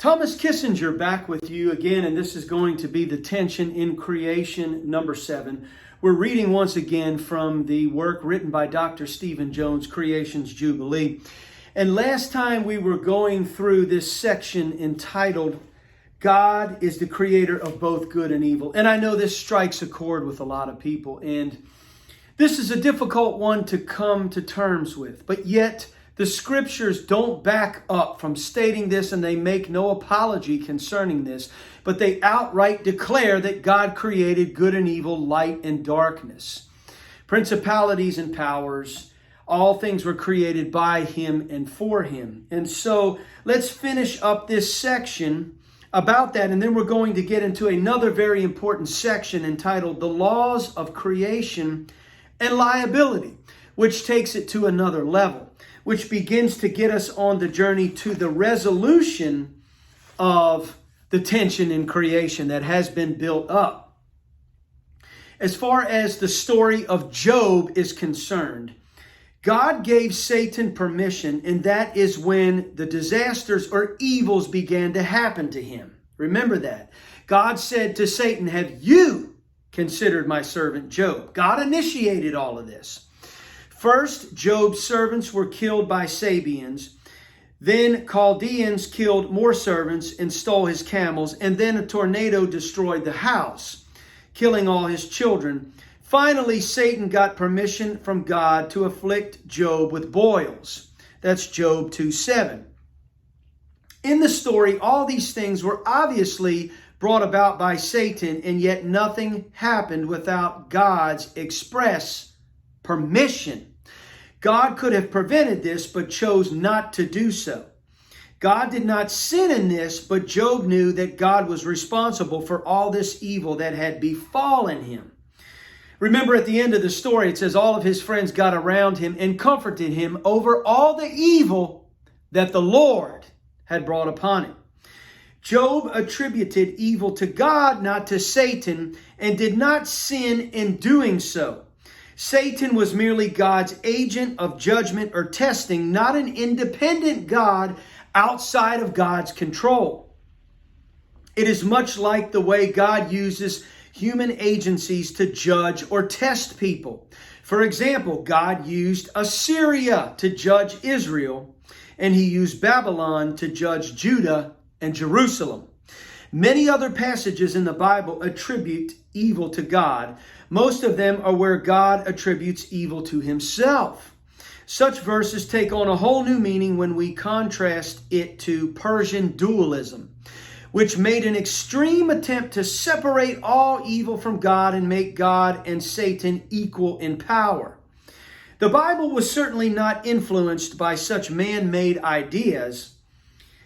Thomas Kissinger back with you again, and this is going to be the tension in creation number 7. We're reading once again from the work written by Dr. Stephen Jones, Creation's Jubilee. And last time we were going through this section entitled, God is the creator of both good and evil. And I know this strikes a chord with a lot of people, and this is a difficult one to come to terms with, but yet the scriptures don't back up from stating this, and they make no apology concerning this, but they outright declare that God created good and evil, light and darkness, principalities and powers. All things were created by him and for him. And so let's finish up this section about that, and then we're going to get into another very important section entitled The Laws of Creation and Liability, which takes it to another level, which begins to get us on the journey to the resolution of the tension in creation that has been built up. As far as the story of Job is concerned, God gave Satan permission, and that is when the disasters or evils began to happen to him. Remember that. God said to Satan, "Have you considered my servant Job?" God initiated all of this. First, Job's servants were killed by Sabeans. Then Chaldeans killed more servants and stole his camels. And then a tornado destroyed the house, killing all his children. Finally, Satan got permission from God to afflict Job with boils. That's Job 2:7. In the story, all these things were obviously brought about by Satan, and yet nothing happened without God's express permission. God could have prevented this, but chose not to do so. God did not sin in this, but Job knew that God was responsible for all this evil that had befallen him. Remember at the end of the story, it says all of his friends got around him and comforted him over all the evil that the Lord had brought upon him. Job attributed evil to God, not to Satan, and did not sin in doing so. Satan was merely God's agent of judgment or testing, not an independent God outside of God's control. It is much like the way God uses human agencies to judge or test people. For example, God used Assyria to judge Israel, and he used Babylon to judge Judah and Jerusalem. Many other passages in the Bible attribute evil to God. Most of them are where God attributes evil to himself. Such verses take on a whole new meaning when we contrast it to Persian dualism, which made an extreme attempt to separate all evil from God and make God and Satan equal in power. The Bible was certainly not influenced by such man-made ideas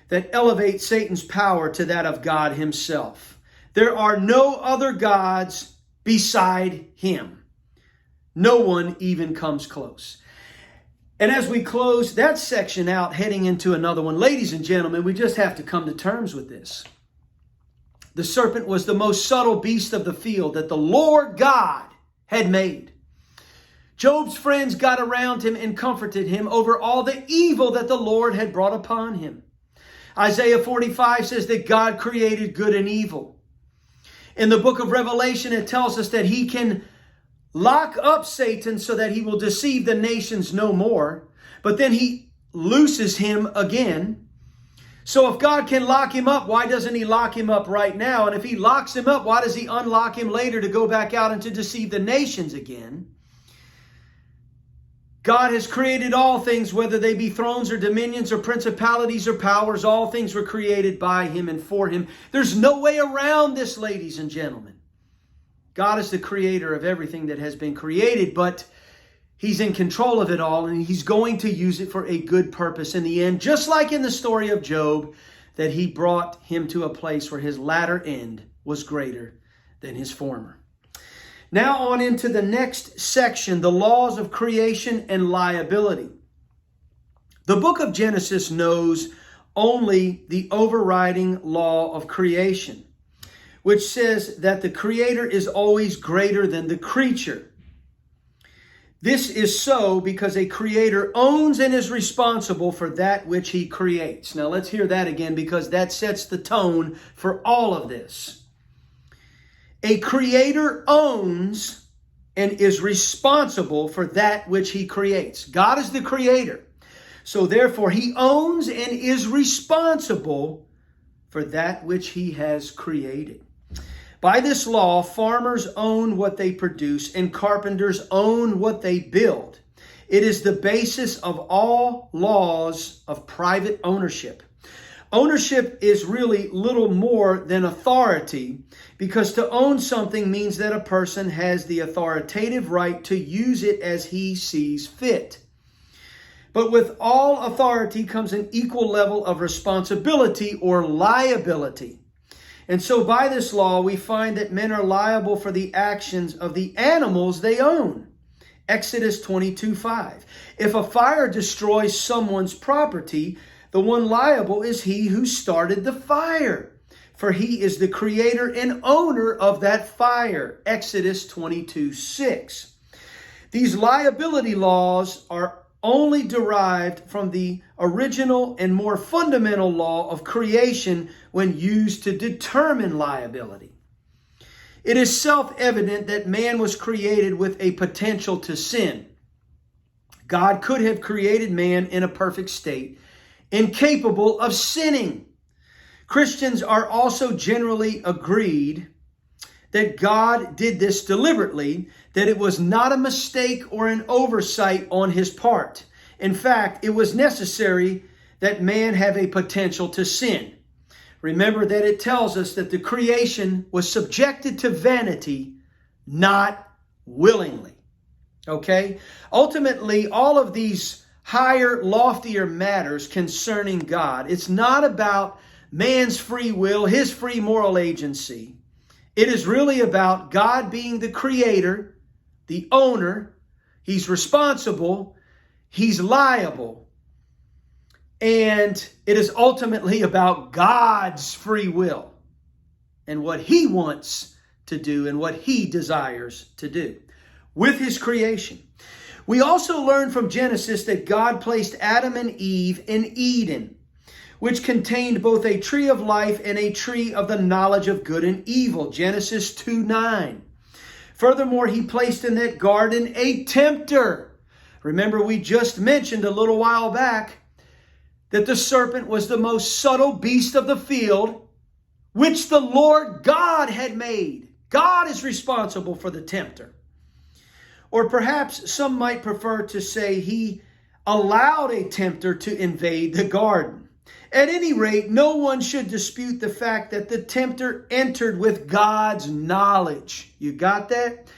that elevate Satan's power to that of God himself. There are no other gods beside him. No one even comes close. And as we close that section out, heading into another one, ladies and gentlemen, we just have to come to terms with this. The serpent was the most subtle beast of the field that the Lord God had made. Job's friends got around him and comforted him over all the evil that the Lord had brought upon him. Isaiah 45 says that God created good and evil. In the book of Revelation, it tells us that he can lock up Satan so that he will deceive the nations no more. But then he looses him again. So if God can lock him up, why doesn't he lock him up right now? And if he locks him up, why does he unlock him later to go back out and to deceive the nations again? God has created all things, whether they be thrones or dominions or principalities or powers. All things were created by him and for him. There's no way around this, ladies and gentlemen. God is the creator of everything that has been created, but he's in control of it all, and he's going to use it for a good purpose in the end, just like in the story of Job, that he brought him to a place where his latter end was greater than his former. Now on into the next section, the laws of creation and liability. The book of Genesis knows only the overriding law of creation, which says that the creator is always greater than the creature. This is so because a creator owns and is responsible for that which he creates. Now let's hear that again, because that sets the tone for all of this. A creator owns and is responsible for that which he creates. God is the creator. So therefore, he owns and is responsible for that which he has created. By this law, farmers own what they produce and carpenters own what they build. It is the basis of all laws of private ownership. Ownership is really little more than authority, because to own something means that a person has the authoritative right to use it as he sees fit. But with all authority comes an equal level of responsibility or liability. And so by this law, we find that men are liable for the actions of the animals they own. Exodus 22:5. If a fire destroys someone's property, the one liable is he who started the fire, for he is the creator and owner of that fire. Exodus 22:6. These liability laws are only derived from the original and more fundamental law of creation when used to determine liability. It is self-evident that man was created with a potential to sin. God could have created man in a perfect state, incapable of sinning. Christians are also generally agreed that God did this deliberately, that it was not a mistake or an oversight on his part. In fact, it was necessary that man have a potential to sin. Remember that it tells us that the creation was subjected to vanity, not willingly. Okay? Ultimately, all of these higher, loftier matters concerning God, it's not about man's free will, his free moral agency. It is really about God being the creator, the owner. He's responsible. He's liable. And it is ultimately about God's free will and what he wants to do and what he desires to do with his creation. We also learn from Genesis that God placed Adam and Eve in Eden, which contained both a tree of life and a tree of the knowledge of good and evil. Genesis 2:9. Furthermore, he placed in that garden a tempter. Remember, we just mentioned a little while back that the serpent was the most subtle beast of the field, which the Lord God had made. God is responsible for the tempter. Or perhaps some might prefer to say he allowed a tempter to invade the garden. At any rate, no one should dispute the fact that the tempter entered with God's knowledge. You got that?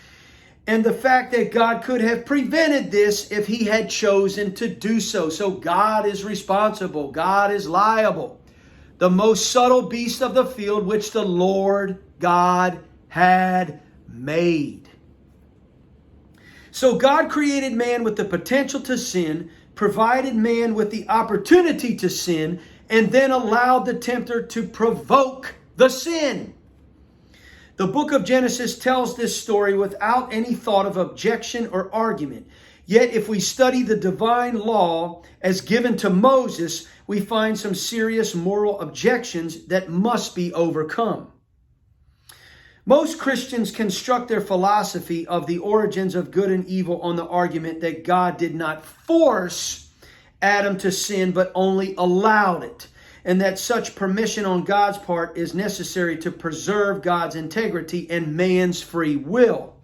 And the fact that God could have prevented this if he had chosen to do so. So God is responsible. God is liable. The most subtle beast of the field which the Lord God had made. So God created man with the potential to sin, provided man with the opportunity to sin, and then allowed the tempter to provoke the sin. The book of Genesis tells this story without any thought of objection or argument. Yet if we study the divine law as given to Moses, we find some serious moral objections that must be overcome. Most Christians construct their philosophy of the origins of good and evil on the argument that God did not force Adam to sin, but only allowed it, and that such permission on God's part is necessary to preserve God's integrity and man's free will.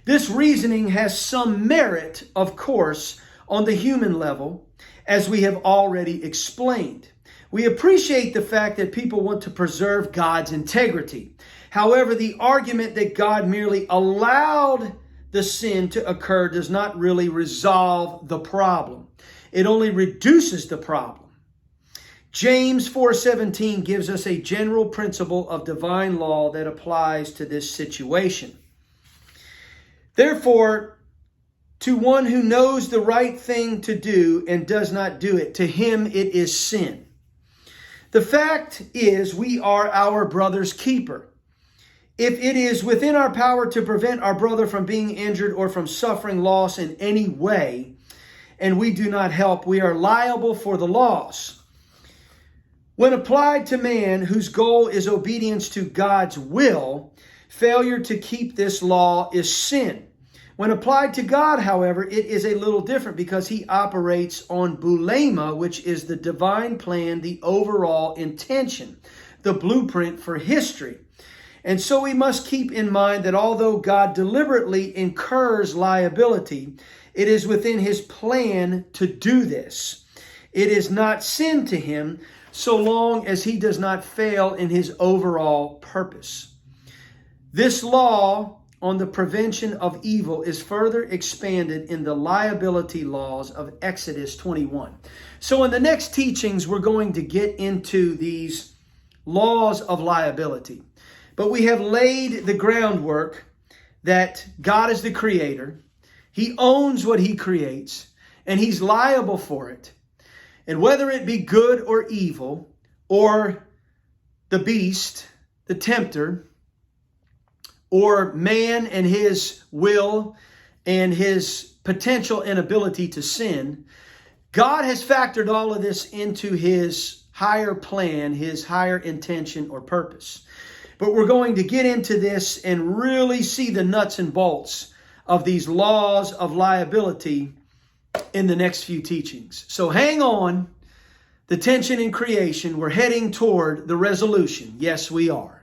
This reasoning has some merit, of course, on the human level, as we have already explained. We appreciate the fact that people want to preserve God's integrity. However, the argument that God merely allowed the sin to occur does not really resolve the problem. It only reduces the problem. James 4:17 gives us a general principle of divine law that applies to this situation. Therefore, to one who knows the right thing to do and does not do it, to him it is sin. The fact is, we are our brother's keeper. If it is within our power to prevent our brother from being injured or from suffering loss in any way, and we do not help, we are liable for the loss. When applied to man whose goal is obedience to God's will, failure to keep this law is sin. When applied to God, however, it is a little different because he operates on boulema, which is the divine plan, the overall intention, the blueprint for history. And so we must keep in mind that although God deliberately incurs liability, it is within his plan to do this. It is not sin to him so long as he does not fail in his overall purpose. This law on the prevention of evil is further expanded in the liability laws of Exodus 21. So in the next teachings, we're going to get into these laws of liability. But we have laid the groundwork that God is the creator. He owns what he creates, and he's liable for it. And whether it be good or evil, or the beast, the tempter, or man and his will and his potential inability to sin, God has factored all of this into his higher plan, his higher intention or purpose. But we're going to get into this and really see the nuts and bolts of these laws of liability in the next few teachings. So hang on. The tension in creation, we're heading toward the resolution. Yes, we are.